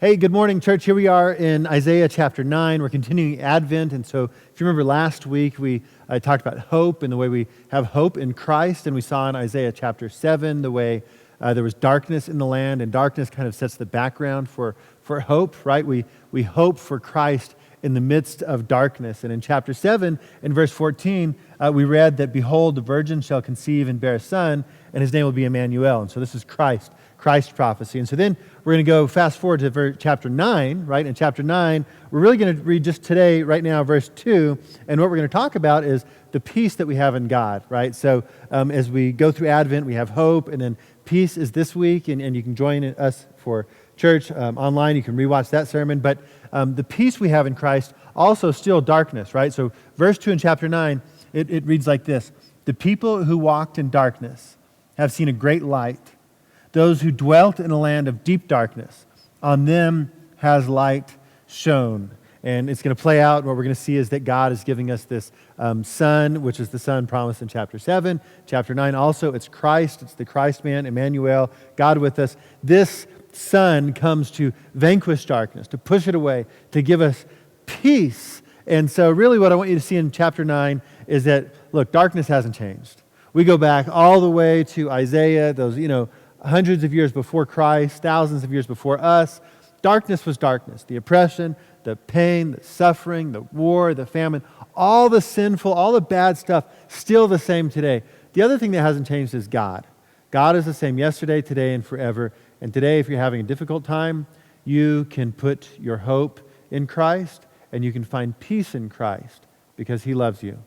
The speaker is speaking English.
Hey, good morning, church. Here we are in Isaiah chapter 9. We're continuing Advent. And so, if you remember last week, we talked about hope and the way we have hope in Christ. And we saw in Isaiah chapter 7 the way there was darkness in the land, and darkness kind of sets the background for hope, right? We hope for Christ in the midst of darkness. And in chapter 7, in verse 14, we read that, "Behold, the virgin shall conceive and bear a son, and his name will be Emmanuel." And so this is Christ prophecy. And so then we're going to go fast forward to chapter 9, right? In chapter 9, we're really going to read just today, right now, verse 2. And what we're going to talk about is the peace that we have in God, right? So as we go through Advent, we have hope, and then peace is this week, and you can join us for church online. You can rewatch that sermon. But the peace we have in Christ, also still darkness, right? So verse 2 in chapter 9, it reads like this: "The people who walked in darkness have seen a great light. Those who dwelt in a land of deep darkness, on them has light shone." And it's going to play out. What we're going to see is that God is giving us this Son, which is the Son promised in chapter 7. Chapter 9 also, it's Christ. It's the Christ man, Emmanuel, God with us. This Son comes to vanquish darkness, to push it away, to give us peace. And so really what I want you to see in chapter 9 is that, look, darkness hasn't changed. We go back all the way to Isaiah, those, hundreds of years before Christ, thousands of years before us. Darkness was darkness. The oppression, the pain, the suffering, the war, the famine, all the sinful, all the bad stuff, still the same today. The other thing that hasn't changed is God. God is the same yesterday, today, and forever. And today, if you're having a difficult time, you can put your hope in Christ, and you can find peace in Christ because He loves you.